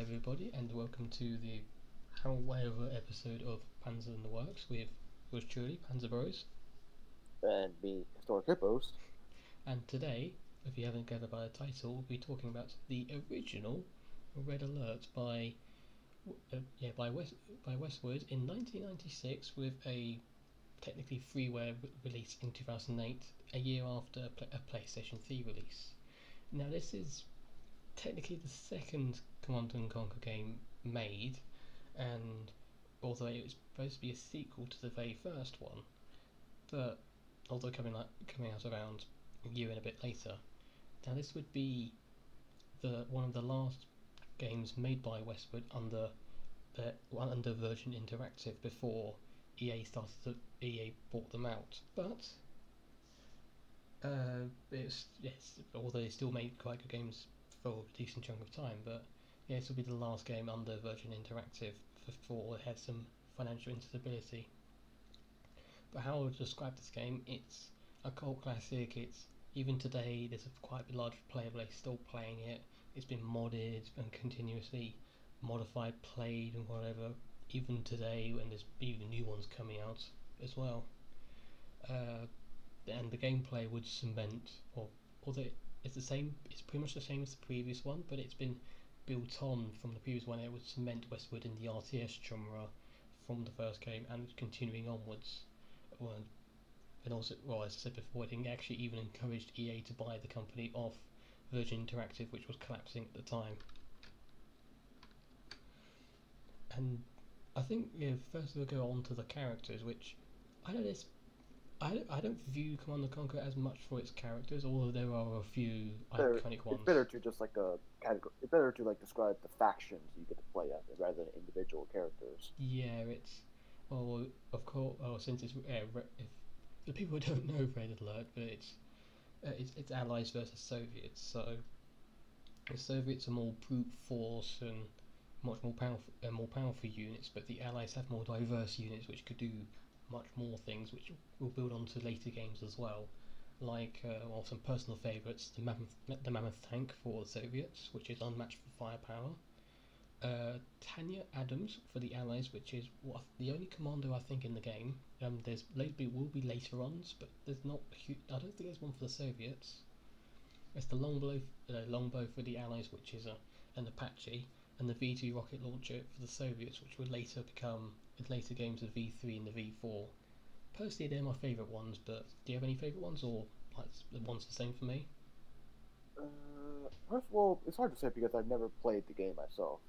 everybody, and welcome to the however episode of Panzer in the Works with yours truly, Panzer Bros. And me, Historic Hippos. And today, if you haven't gathered by the title, we'll be talking about the original Red Alert by Westwood in 1996, with a technically freeware release in 2008, a year after a PlayStation 3 release. Now, this is technically the second Command and Conquer game made, and although it was supposed to be a sequel to the very first one, but although coming out around a year and a bit later, now this would be the one of the last games made by Westwood under Virgin Interactive before EA bought them out. But although they still made quite good games for a decent chunk of time, but yeah, this will be the last game under Virgin Interactive before it had some financial instability. But how I would describe this game, it's a cult classic. It's even today there's quite a large player base still playing it. It's been modded and continuously modified, played, and whatever. Even today, when there's even new ones coming out as well. And the gameplay would cement, although it's the same, it's pretty much the same as the previous one, but it's been built on from the previous one. It would cement Westwood in the RTS genre from the first game and continuing onwards. And also, well, as I said before, it actually even encouraged EA to buy the company off Virgin Interactive, which was collapsing at the time. And I think first we'll go on to the characters, which I know this. I don't view Command and Conquer as much for its characters, although there are a few iconic ones. It's better to just like a category. It's better to like describe the factions you get to play as rather than individual characters. Yeah, it's of course. Well, since it's if the people don't know Red Alert, but it's Allies versus Soviets. So the Soviets are more brute force and much more powerful units, but the Allies have more diverse units which could do much more things, which we'll build onto later games as well. Like some personal favourites, the Mammoth tank for the Soviets, which is unmatched for firepower. Tanya Adams for the Allies, which is the only commando I think in the game. Will be later ons, but there's not. I don't think there's one for the Soviets. It's the longbow for the Allies, which is an Apache, and the V2 rocket launcher for the Soviets, which would later become in later games the V3 and the V4. Personally, they're my favourite ones, but do you have any favourite ones, or like the ones the same for me? First of all, it's hard to say because I've never played the game myself.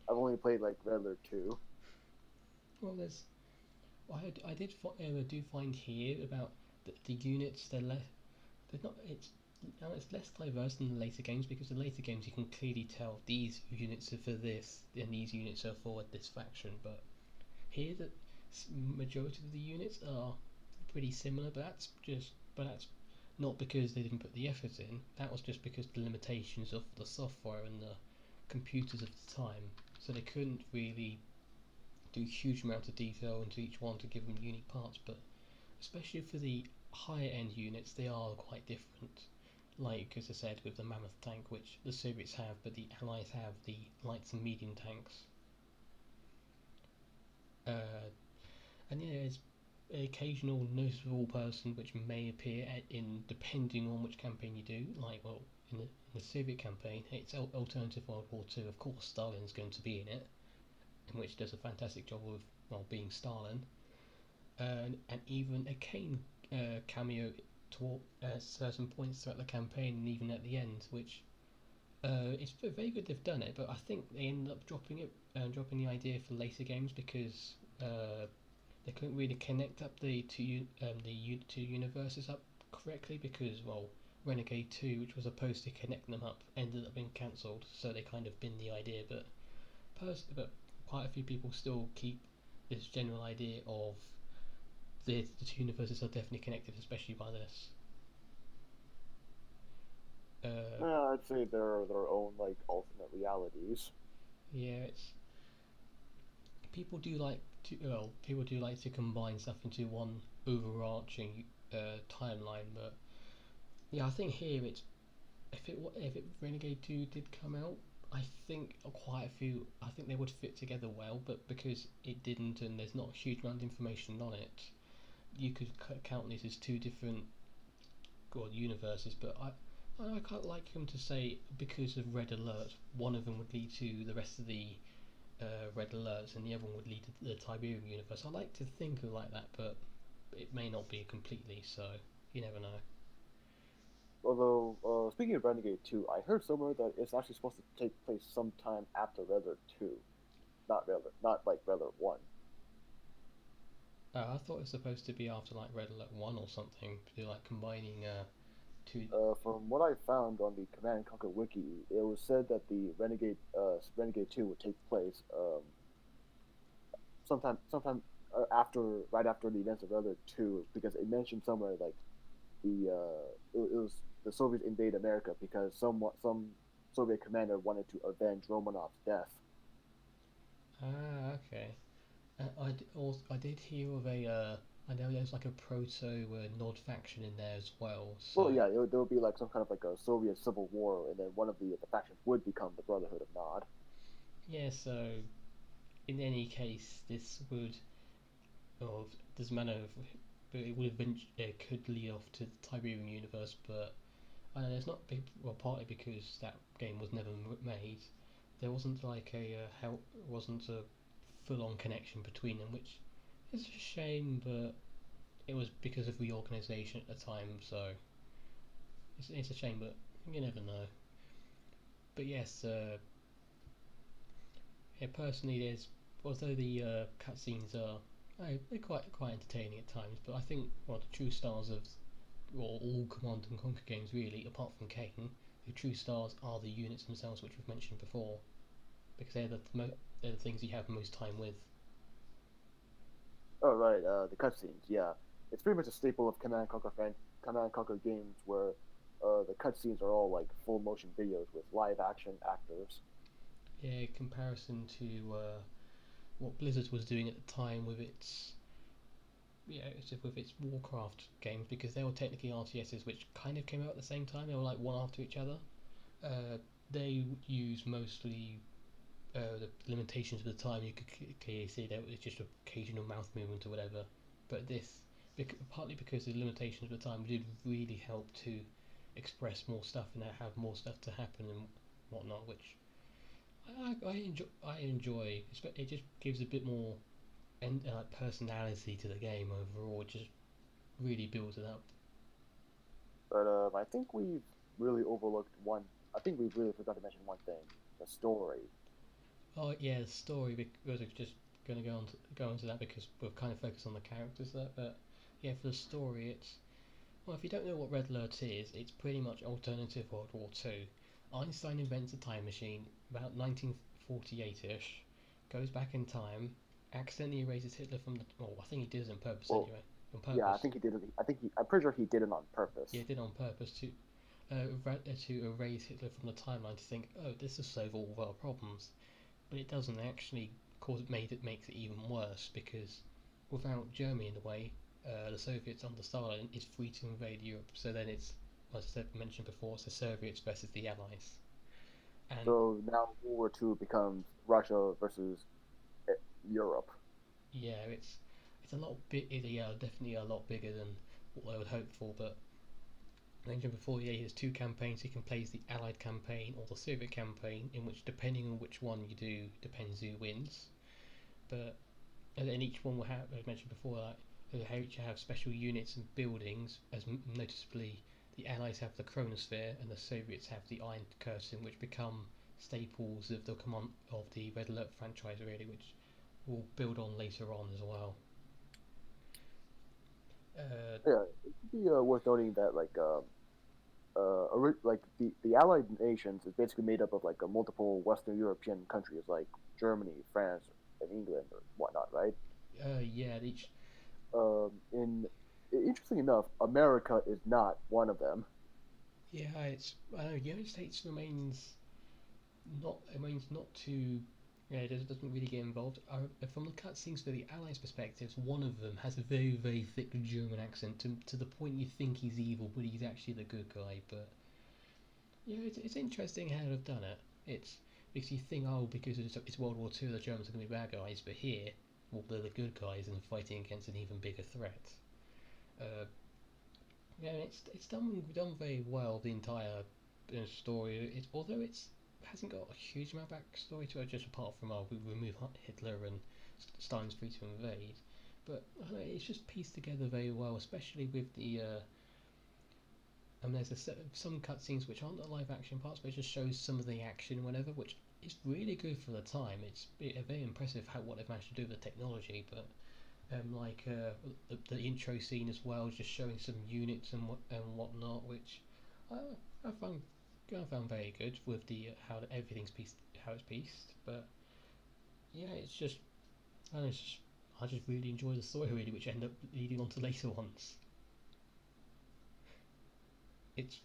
I've only played like Red Alert 2. Well, I do find here about the units. They're not. It's less diverse than the later games, because the later games you can clearly tell these units are for this and these units are for this faction. But here, the majority of the units are pretty similar. But that's not because they didn't put the effort in. That was just because the limitations of the software and the computers of the time. So they couldn't really do huge amounts of detail into each one to give them unique parts. But especially for the higher end units, they are quite different. Like, as I said, with the Mammoth tank, which the Soviets have, but the Allies have the light and medium tanks. And yeah, there's an occasional noticeable person which may appear in depending on which campaign you do. Like, well, in the Soviet campaign, it's Alternative World War II. Of course, Stalin's going to be in it, in which does a fantastic job of being Stalin, and even a Kane cameo at certain points throughout the campaign and even at the end, which it's very good they've done it, but I think they ended up dropping the idea for later games because they couldn't really connect up the two universes up correctly, because Renegade 2, which was supposed to connect them up, ended up being cancelled, so they kind of binned the idea. But quite a few people still keep this general idea of the two universes are definitely connected, especially by this. I'd say they're their own like alternate realities. Yeah, it's people do like to combine stuff into one overarching timeline, but yeah, I think here it's if Renegade 2 did come out, I think quite a few. I think they would fit together well, but because it didn't, and there's not a huge amount of information on it, you could count these as two different God universes. But I quite like them to say because of Red Alert, one of them would lead to the rest of the Red Alerts, and the other one would lead to the Tiberium universe. I like to think of it like that, but it may not be completely. So you never know. Although, speaking of Renegade 2, I heard somewhere that it's actually supposed to take place sometime after Red Alert 2, not like Red Alert 1. I thought it was supposed to be after like Red Alert One or something, to like combining two. From what I found on the Command and Conquer wiki, it was said that the Renegade 2 would take place sometime right after the events of Red Alert 2, because it mentioned somewhere like it was the Soviets invade America because some Soviet commander wanted to avenge Romanov's death. Okay. I did hear of a. I know there's like a proto Nod faction in there as well. So Well, yeah, there would be like some kind of like a Soviet civil war, and then one of the factions would become the Brotherhood of Nod. yeah. So in any case, this would or doesn't matter. But it would have been it could lead off to the Tiberium universe, but I know there's not big. Well, partly because that game was never made. There wasn't like a how wasn't a full-on connection between them, which is a shame. But it was because of reorganisation at the time, so it's a shame. But you never know. But yes, yeah, personally, there's although the cutscenes are they're quite entertaining at times, but I think one of the true stars of well, all Command and Conquer games really, apart from Kane, the true stars are the units themselves, which we've mentioned before, because they're the things you have most time with. Oh right, the cutscenes. Yeah, it's pretty much a staple of Command and Conquer games where the cutscenes are all like full motion videos with live action actors. Yeah, in comparison to what Blizzard was doing at the time with its with its Warcraft games, because they were technically RTSs, which kind of came out at the same time. They were like one after each other. Uh, they use mostly the limitations of the time. You could clearly see that it was just occasional mouth movement or whatever. But this, partly because the limitations of the time, did really help to express more stuff and have more stuff to happen and whatnot, which I enjoy. I enjoy. It just gives a bit more personality to the game overall. It just really builds it up. But I think we've really overlooked one. I think we really forgot to mention one thing: the story. Oh yeah, the story. Because we're just going to go into that because we're kind of focused on the characters there. But yeah, for the story, it's well, if you don't know what Red Alert is, it's pretty much alternative World War Two. Einstein invents a time machine about 1948-ish, goes back in time, accidentally erases Hitler from the. Well, I think he did it on purpose Well, anyway. On yeah, I purpose. think he did it. I'm pretty sure he did it on Yeah, purpose. he did it on purpose to erase Hitler from the timeline to think, oh, this will solve all of our problems. But it doesn't actually makes it even worse because without Germany in the way, the Soviets under Stalin is free to invade Europe. So then it's, as I said, mentioned before, it's the Soviets versus the Allies. And So now World War II becomes Russia versus eh, Europe. yeah, it's a lot big. Yeah, definitely a lot bigger than what I would hope for. But I mentioned before, yeah, there's two campaigns. You can play as the Allied campaign or the Soviet campaign, in which depending on which one you do, depends who wins. But and then each one will have, as I mentioned before, like how each have special units and buildings. As noticeably, the Allies have the Chronosphere and the Soviets have the Iron Curtain, which become staples of the command of the Red Alert franchise, really, which we'll build on later on as well. Uh, Yeah, it could be worth noting that like the Allied nations is basically made up of like multiple Western European countries like Germany, France, and England or whatnot, right? yeah, each In interesting enough, America is not one of them. yeah, it's I know the United States remains not too. Yeah, it doesn't really get involved. From the cutscenes for the Allies' perspectives, one of them has a very, very thick German accent to the point you think he's evil, but he's actually the good guy. But yeah, it's interesting how they've done it. It's because you think, oh, because it's World War Two, the Germans are going to be bad guys, but here, well, they're the good guys and fighting against an even bigger threat. Uh, yeah, it's done very well. The entire story. Although it's hasn't got a huge amount of backstory to it, just apart from we remove Hitler and Stalin's free to invade. But I don't know, it's just pieced together very well, especially with the. There's some cutscenes which aren't the live action parts, but it just shows some of the action and whatever, which is really good for the time. It's very impressive what they've managed to do with the technology, but the intro scene as well, just showing some units and whatnot, which I, I found I found very good with the how it's pieced. But yeah, it's just I, don't know, I just really enjoy the story really, which end up leading on to later ones. It's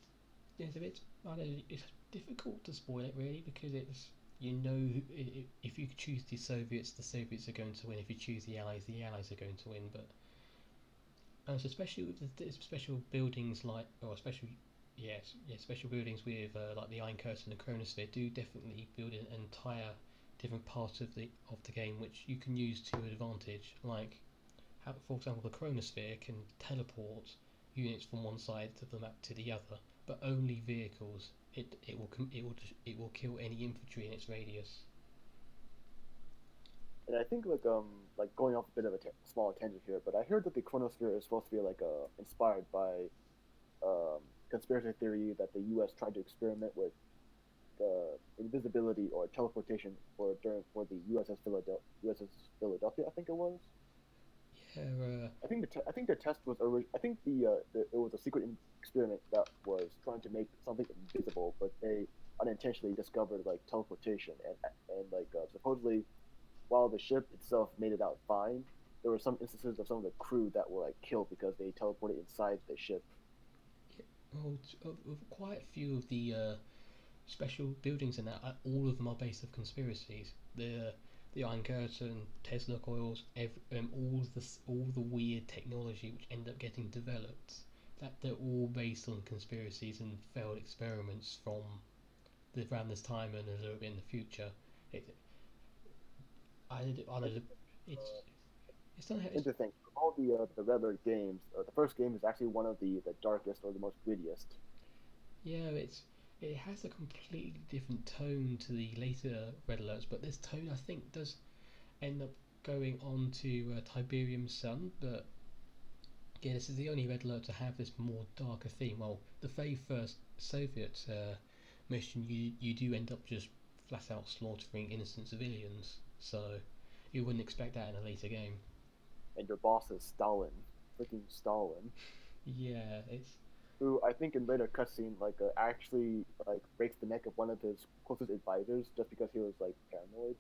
it's a bit I don't know, it's difficult to spoil it really because it's if you choose the Soviets are going to win. If you choose the Allies are going to win. But especially with the special buildings or special special buildings with like the Iron Curtain and Chronosphere do definitely build an entire different part of the game which you can use to your advantage. Like how, for example, the Chronosphere can teleport units from one side of the map to the other, but only vehicles. It will kill any infantry in its radius. And I think like going off a bit of a small tangent here, but I heard that the chronosphere is supposed to be like inspired by um, conspiracy theory that the U.S. tried to experiment with invisibility or teleportation for the USS Philadelphia, I think it was. Yeah, I think the test was I think it was a secret experiment that was trying to make something invisible, but they unintentionally discovered like teleportation and supposedly while the ship itself made it out fine, there were some instances of some of the crew that were like killed because they teleported inside the ship. well, quite a few of the special buildings in that, all of them are based on conspiracies. The Iron Curtain, Tesla coils, all the weird technology which end up getting developed, that they're all based on conspiracies and failed experiments from around this time and a little bit in the future. It, I don't, it's it's not how it's Interesting. Of all the Red Alert games, the first game is actually one of the darkest or the most grittiest. yeah it has a completely different tone to the later Red Alerts, but this tone I think does end up going on to Tiberium Sun, but yeah, this is the only Red Alert to have this more darker theme. Well, the very first Soviet mission, you do end up just flat out slaughtering innocent civilians, so you wouldn't expect that in a later game. And your boss is Stalin, freaking Stalin, Yeah, it's who I think in later cutscene actually like breaks the neck of one of his closest advisors just because he was like paranoid.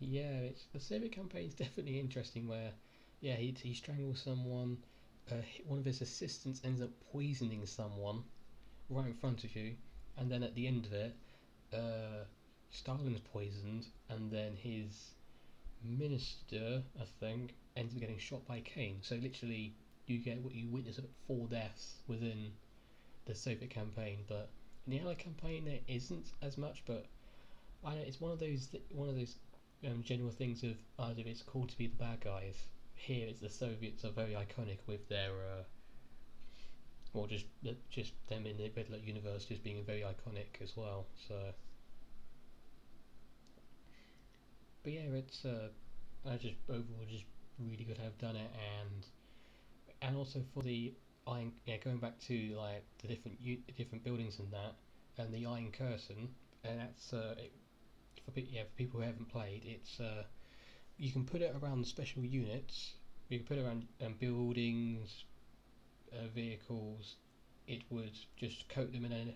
it's the Soviet campaign is definitely interesting. Where yeah, he strangles someone. One of his assistants ends up poisoning someone right in front of you, and then at the end of it, uh, Stalin's poisoned, and then his minister, I think, ends up getting shot by Kane. So literally, you get what you witness of 4 deaths within the Soviet campaign. But in the Allied campaign, there isn't as much. But I know it's one of those general things of either it's cool to be the bad guys. Here, it's the Soviets are very iconic with their or just them in the Red Alert universe just being very iconic as well. So, but yeah, it's I just overall just really good to have done it, and also for the iron yeah going back to like the different buildings and that, and the Iron Curtain, and that's for people who haven't played, it's you can put it around special units. You can put it around buildings, vehicles. It would just coat them in a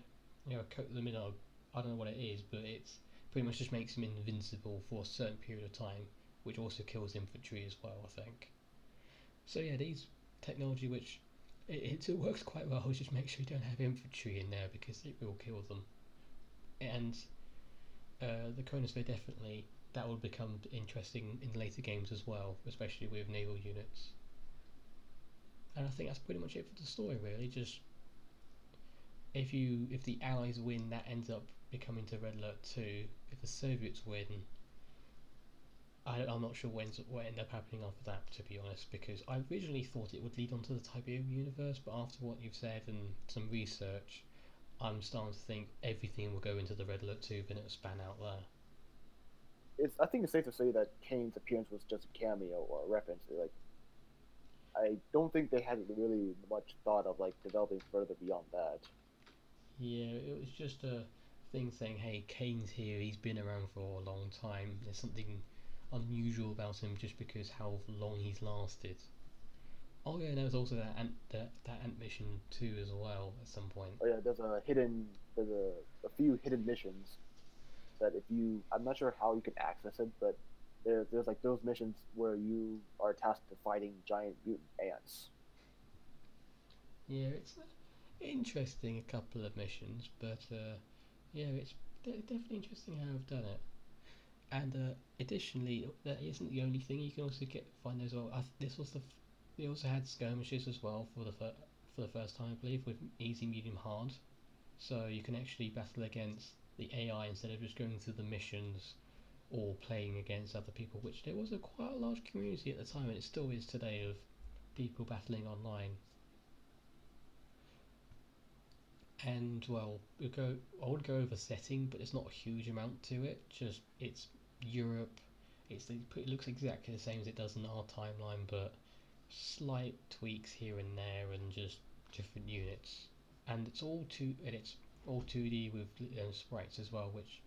I don't know what it is, but it's pretty much just makes them invincible for a certain period of time, which also kills infantry as well, I think. So yeah, these technology which it works quite well. Just make sure you don't have infantry in there because it will kill them. And the Chronosphere definitely that will become interesting in later games as well, especially with naval units. And I think that's pretty much it for the story, really. Just if the Allies win, that ends up it coming to Red Alert 2, if the Soviets win, I'm not sure what end up happening after that, to be honest, because I originally thought it would lead on to the Tiberium universe, but after what you've said and some research, I'm starting to think everything will go into the Red Alert 2, then it'll span out there. I think it's safe to say that Kane's appearance was just a cameo or a reference. Like I don't think they had really much thought of like developing further beyond that. Yeah, it was just a thing saying, hey, Kane's here, he's been around for a long time, there's something unusual about him just because how long he's lasted. Oh yeah, and there was also that ant mission too as well at some point. Oh yeah, there's a few hidden missions that if you I'm not sure how you can access it, but there's like those missions where you are tasked to fighting giant mutant ants. Yeah, it's interesting a couple of missions, but yeah, it's definitely interesting how I've done it. And additionally, that isn't the only thing. You can also find as well. This was they also had skirmishes as well for the first time, I believe, with easy, medium, hard. So you can actually battle against the AI instead of just going through the missions or playing against other people. Which there was a quite a large community at the time, and it still is today, of people battling online. And well, I would go over setting, but there's not a huge amount to it. Just it's Europe. It looks exactly the same as it does in our timeline, but slight tweaks here and there, and just different units. And it's all 2D with sprites as well, which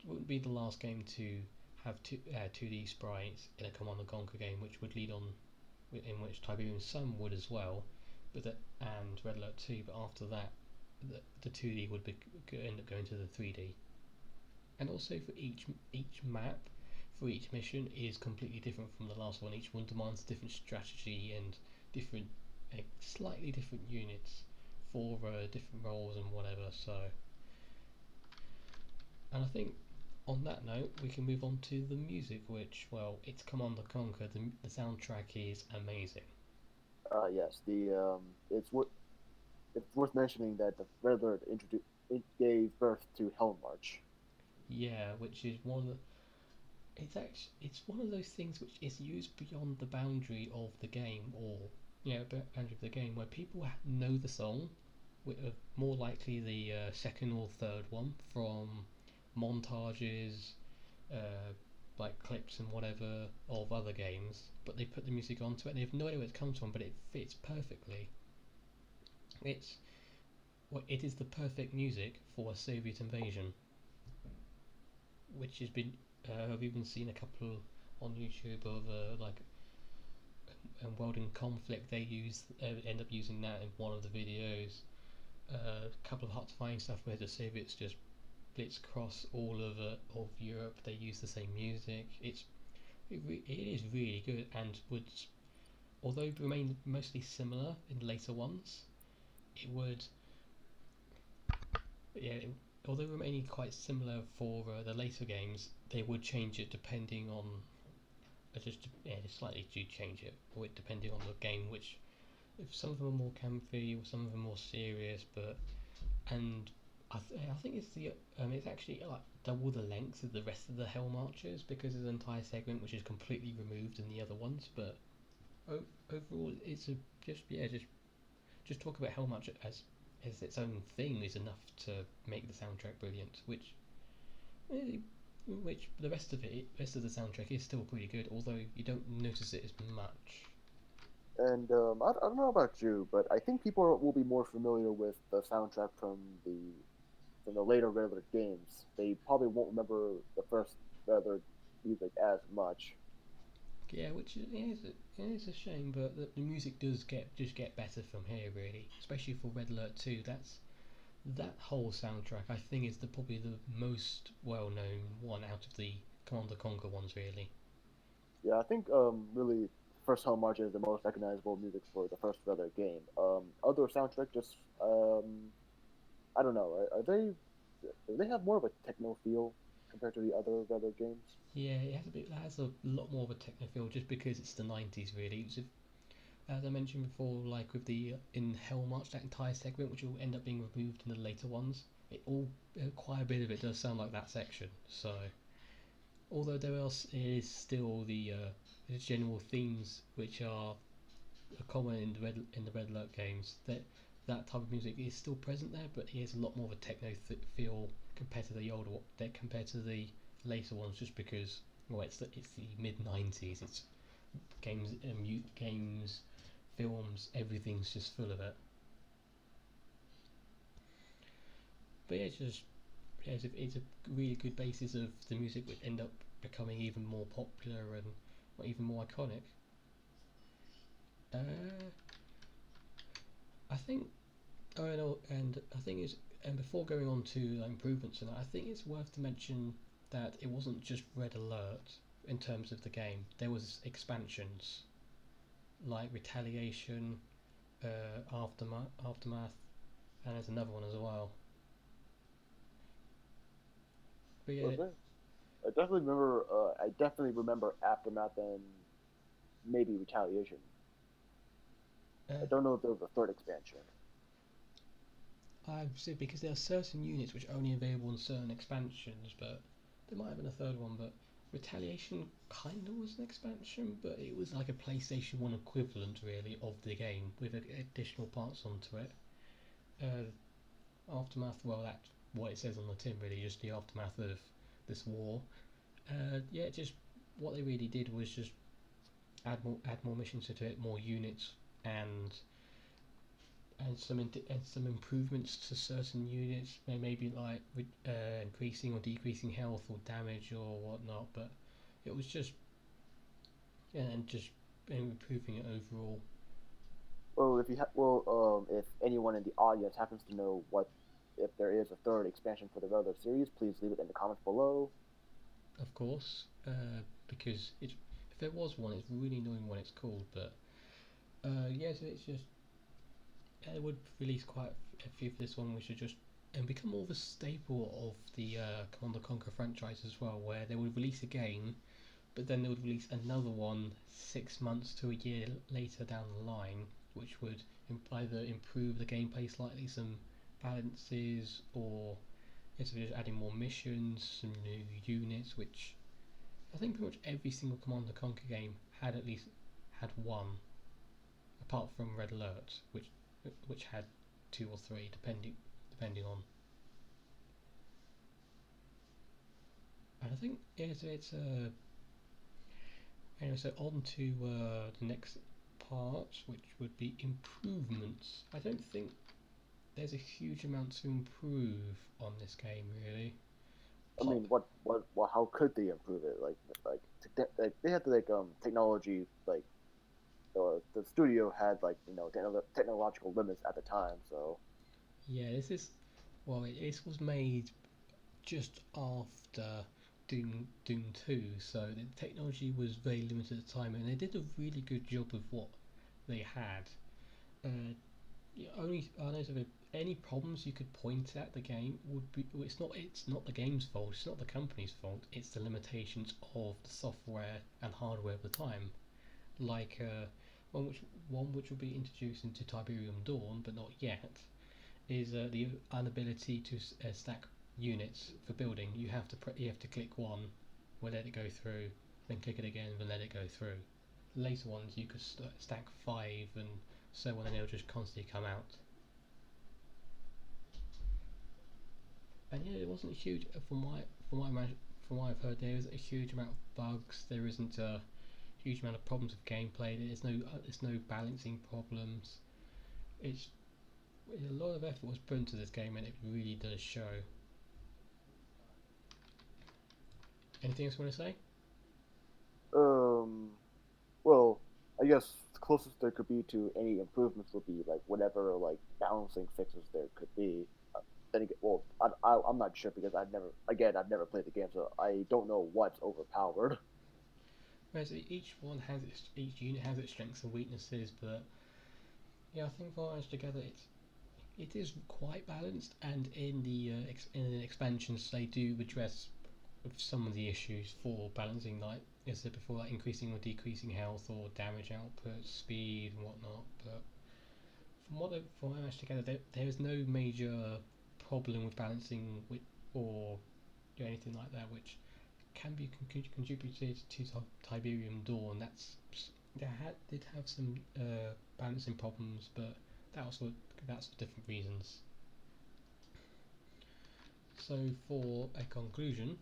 wouldn't be the last game to have 2D sprites in a Command and Conquer game, which would lead on in which Tiberium Sun would as well, and Red Alert 2. But after that, the 2D would end up going to the 3D. And also for each map, for each mission is completely different from the last one. Each one demands different strategy and different, slightly different units for different roles and whatever. So, and I think on that note, we can move on to the music, which, well, it's Command and Conquer. The soundtrack is amazing. Yes, the it's worth mentioning that the Red Alert introduced it gave birth to Hell March. Yeah, which is one of the, it's one of those things which is used beyond the boundary of the game, or yeah, boundary of the game, where people know the song, more likely the second or third one from montages, uh, like clips and whatever of other games, but they put the music onto it and they have no idea where it comes from, but it fits perfectly. It's it is the perfect music for a Soviet invasion, which has been I've even seen a couple on YouTube of like World in Conflict. They end up using that in one of the videos. A couple of hot flying stuff where the Soviets just blitz across all of Europe. They use the same music. It is really good, and would, although remain mostly similar in later ones, it would, yeah, although remaining quite similar for the later games, they would change it depending on just slightly do change it, depending on the game. Which, if some of them are more campy, some of them are more serious, but and I think it's actually like double the length of the rest of the Hell Marches, because there's an entire segment which is completely removed in the other ones. But overall, it's a just yeah just talk about Hell March as its own thing is enough to make the soundtrack brilliant. Really, which the rest of the soundtrack is still pretty good, although you don't notice it as much. And I don't know about you, but I think people will be more familiar with the soundtrack from the later Red Alert games. They probably won't remember the first Red Alert music as much. Yeah, which is a shame, but the music does get better from here, really, especially for Red Alert 2. That whole soundtrack, I think, is probably the most well known one out of the Command and Conquer ones, really. Yeah, I think really first Hell March is the most recognizable music for the first Red Alert game. Other soundtrack just I don't know. Are they do they have more of a techno feel compared to the other Red Alert games? Yeah, it has a lot more of a techno feel just because it's the 90s, really. As I mentioned before, like with the in Hellmarch, that entire segment, which will end up being removed in the later ones, quite a bit of it does sound like that section. So although is still the general themes which are common in the Red Alert games, that type of music is still present there, but it is a lot more of a techno feel compared to the compared to the later ones, just because well, it's the mid 90s. It's games, films, everything's just full of it. But yeah, it's a really good basis of the music would end up becoming even more popular and even more iconic. Uh, I think Oh no, and I think it's and before going on to improvements and that, I think it's worth to mention that it wasn't just Red Alert in terms of the game. There was expansions like Retaliation, Aftermath, and there's another one as well. But yeah, Okay. I definitely remember Aftermath and maybe Retaliation. I uh, don't know if there was a third expansion. I've said because there are certain units which are only available in certain expansions, but there might have been a third one. But Retaliation kind of was an expansion, but it was like a PlayStation 1 equivalent, really, of the game with additional parts onto it. Aftermath, well, that's what it says on the tin, really, just the aftermath of this war. Yeah, just what they really did was just add more missions to it, more units, and and some improvements to certain units, maybe like increasing or decreasing health or damage or whatnot. But it was just and just improving it overall. If anyone in the audience happens to know what if there is a third expansion for the regular series, please leave it in the comments below. Of course, because if there was one, it's really annoying when it's called. But yes, it's just they would release quite a few for this one, which should just and become more of a staple of the Command and Conquer franchise as well, where they would release a game, but then they would release another one 6 months to a year later down the line, which would either improve the gameplay slightly, some balances, or instead of just adding more missions, some new units, which I think pretty much every single Command and Conquer game had at least had one, apart from Red Alert, which had two or three depending on. And I think yeah, it's anyway. So on to the next part, which would be improvements. I don't think there's a huge amount to improve on this game really. I mean, Pop, how could they improve it? Like they had like technology like the studio had like technological limits at the time, so yeah, this is this was made just after Doom 2, so the technology was very limited at the time, and they did a really good job of what they had. Uh, only I know if any problems you could point at the game would be well, it's not the game's fault, it's not the company's fault, it's the limitations of the software and hardware of the time. Like one which will be introduced into Tiberium Dawn, but not yet, is the inability to stack units for building. You have to click one, we'll let it go through, then click it again, then let it go through. Later ones you could stack five and so on, and they'll just constantly come out. And yeah, it wasn't huge from what I've heard. There isn't a huge amount of bugs. There isn't a huge amount of problems with gameplay. There's no balancing problems. It's a lot of effort was put into this game, and it really does show. Anything else you want to say? um well, I guess the closest there could be to any improvements would be like whatever like balancing fixes there could be. Then again, I'm not sure because I've never played the game, so I don't know what's overpowered. Whereas each unit has its strengths and weaknesses, but yeah, I think for us together, it is quite balanced. And in in the expansions, they do address some of the issues for balancing, like as I said before, like increasing or decreasing health or damage output, speed and whatnot. But from what I managed to gather, there is no major. problem with balancing with, or anything like that, which can be contributed to Tiberium Dawn. Did have some balancing problems, but that's for different reasons. So for a conclusion,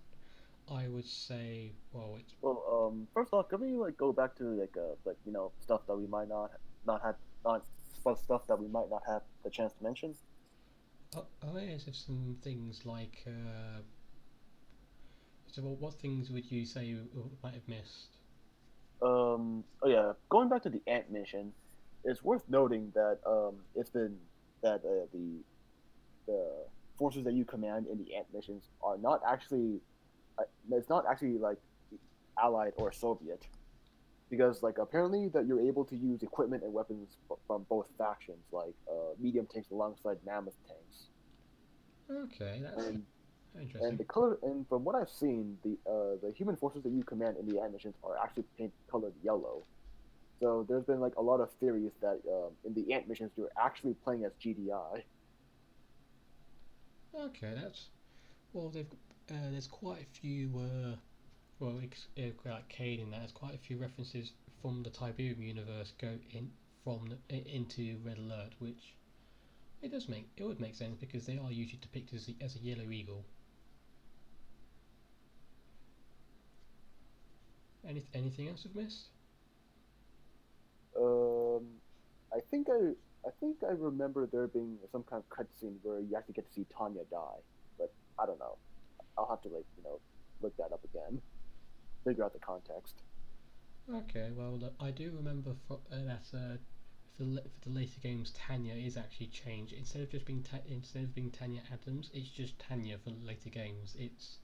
I would say, well, it's Well, first off, can we like go back to like stuff that we might not have not stuff that we might not have the chance to mention? yes, if some things like so what things would you say you might have missed? Oh yeah, going back to the ant mission, it's worth noting that it's been that the forces that you command in the ant missions are not actually it's not actually like allied or Soviet because like apparently that you're able to use equipment and weapons from both factions like medium tanks alongside mammoth tanks Okay, that's and interesting. the color and from what I've seen the human forces that you command in the ant missions are actually colored yellow. So there's been like a lot of theories that in the ant missions you're actually playing as GDI. Okay, that's well. There's quite a few like Cade in that. There's quite a few references from the Tiberium universe go in into Red Alert, which it would make sense because they are usually depicted as a yellow eagle. Anything else I've missed? Um, I think I remember there being some kind of cutscene where you actually get to see Tanya die, but I don't know. I'll have to like look that up again, figure out the context. Okay, well I do remember that for the later games, Tanya is actually changed. Instead of being Tanya Adams, it's just Tanya for the later games. It's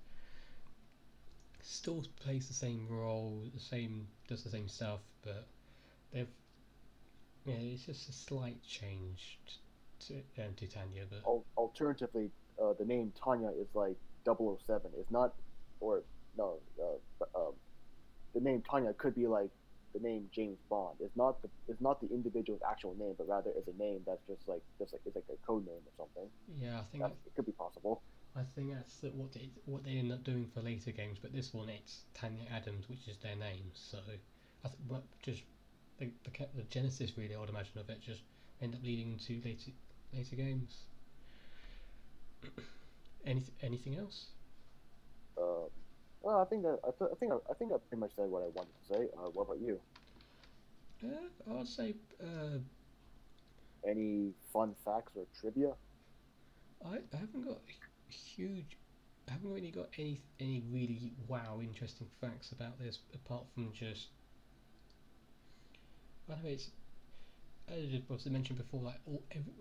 still plays the same role, does the same stuff, but they've it's just a slight change to Tanya. But Alternatively, the name Tanya is like 007. It's not, or no, the name Tanya could be like the name James Bond. It's not the individual's actual name, but rather is a name that's just like it's like a code name or something. yeah, It could be possible. I think that's what they end up doing for later games. But this one, it's Tanya Adams, which is their name. So but just the genesis, really, I would imagine, of it just end up leading to later games. Anything else? Um, well, I think I pretty much said what I wanted to say. What about you? I'd say Any fun facts or trivia? I haven't got huge. I haven't really got any really wow interesting facts about this apart from just. I don't know, it's as I mentioned before, like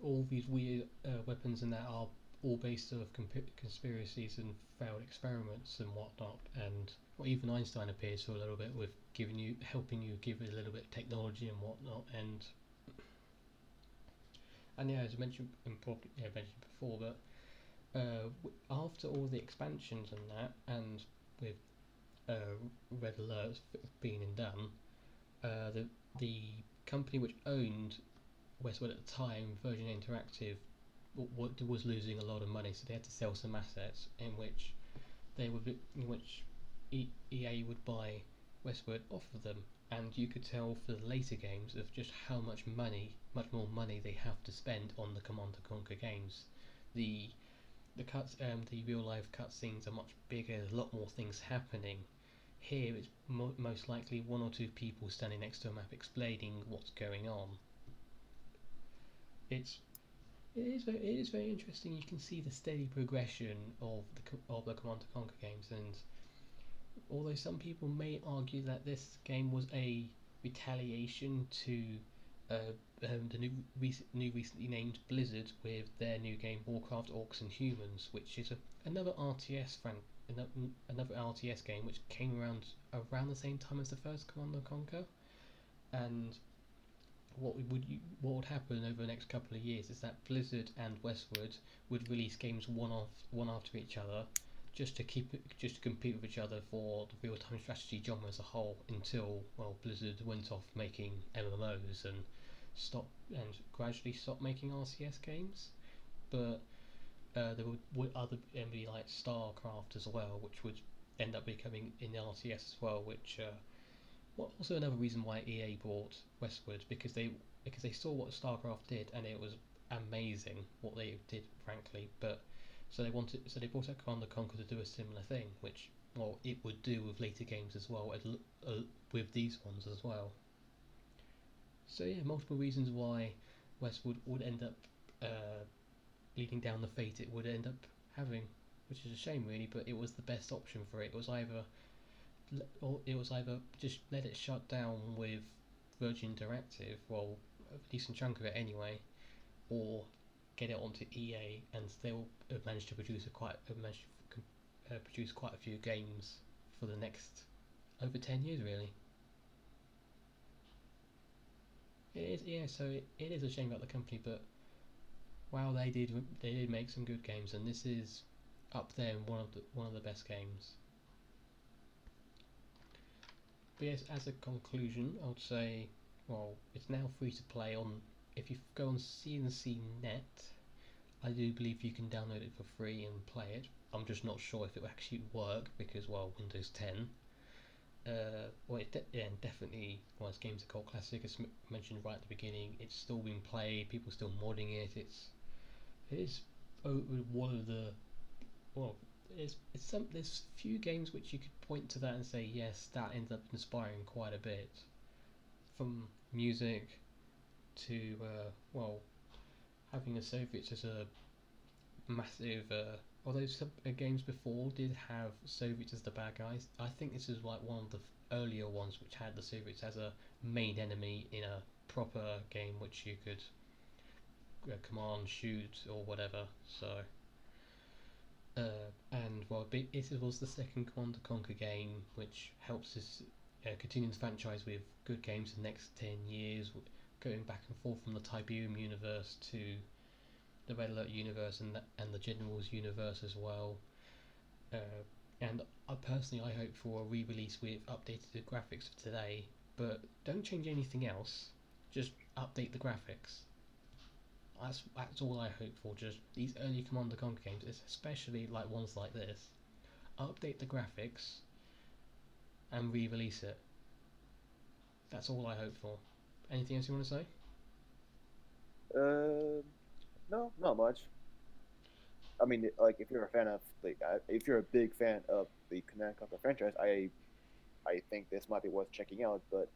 all these weird weapons and that are all based off conspiracies and failed experiments and whatnot. And well, even Einstein appears for a little bit with helping you give it a little bit of technology and whatnot. And yeah, as I mentioned, mentioned before, that after all the expansions and that, and with Red Alert being and done, the company which owned Westwood at the time, Virgin Interactive, was losing a lot of money, so they had to sell some assets in which EA would buy Westwood off of them, and you could tell for the later games of just how much more money they have to spend on the Command and Conquer games. The the real life cutscenes are much bigger. There's a lot more things happening. Here, it's most likely one or two people standing next to a map explaining what's going on. It's it is very interesting. You can see the steady progression of the Command and Conquer games, and although some people may argue that this game was a retaliation to the new recently named Blizzard with their new game Warcraft Orcs and Humans, which is another another RTS game which came around the same time as the first Command and Conquer, and what would happen over the next couple of years is that Blizzard and Westwood would release games one after each other, just to compete with each other for the real time strategy genre as a whole until Blizzard went off making MMOs and gradually stopped making RTS games. But there would other be like StarCraft as well, which would end up becoming in the RTS as well. Which well, also another reason why EA bought Westwood, because they saw what StarCraft did and it was amazing what they did, frankly. But so they brought out Command and Conquer to do a similar thing, which well it would do with later games as well, with these ones as well. So yeah, multiple reasons why Westwood would end up uh, leading down the fate it would end up having, which is a shame really. But it was the best option for it. It was either or it was either just let it shut down with Virgin Interactive, well, a decent chunk of it anyway, or get it onto EA and still manage to produce produce quite a few games for the next over 10 years really. It is, yeah. So it is a shame about the company, but wow, they did make some good games, and this is up there in one of the best games. But yes, as a conclusion, I would say, well, it's now free to play on. If you go on CNC Net, I do believe you can download it for free and play it. I'm just not sure if it will actually work because, well, Windows 10. Well, yeah, and definitely, well, as games are called classic, as mentioned right at the beginning, it's still being played. People still modding it. It is one of the well, there's few games which you could point to that and say yes, that ends up inspiring quite a bit, from music to well, having the Soviets as a massive. Although some games before did have Soviets as the bad guys, I think this is like one of the earlier ones which had the Soviets as a main enemy in a proper game which you could command, shoot, or whatever. So and well, it was the second Command and Conquer game, which helps us continue the franchise with good games in the next 10 years, going back and forth from the Tiberium universe to the Red Alert universe and the Generals universe as well. Uh, and personally, I hope for a re-release with updated graphics for today, but don't change anything else. Just update the graphics. That's all I hope for. Just these early Command and Conquer games, especially like ones like this, update the graphics and re-release it. That's all I hope for. Anything else you want to say? Uh, no, not much. I mean, like if you're a fan of like if you're a big fan of the Command and Conquer franchise, I think this might be worth checking out. But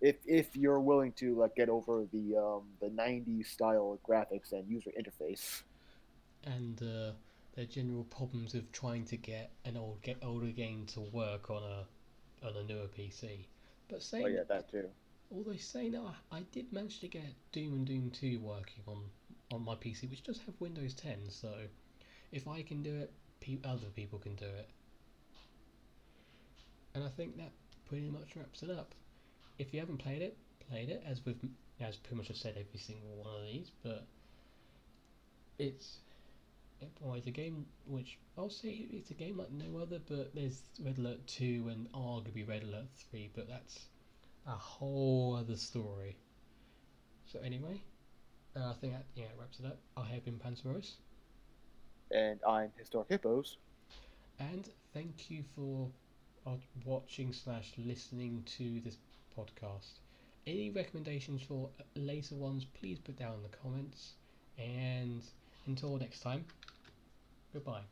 if you're willing to like get over the '90s style graphics and user interface, And the general problems of trying to get older game to work on a newer PC. But oh saying yeah, that too. although saying that, I did manage to get Doom and Doom 2 working on my PC, which does have Windows 10. So if I can do it, other people can do it. And I think that pretty much wraps it up. If you haven't played it as pretty much I've said every single one of these. But it's well, it's a game which I'll say it's a game like no other. But there's Red Alert 2 and arguably Red Alert 3, but that's a whole other story. So anyway, I think that yeah wraps it up. I have been Panzer, And I'm Historic Hippos. and thank you for watching slash listening to this podcast. Any recommendations for later ones, please put down in the comments. And until next time, goodbye.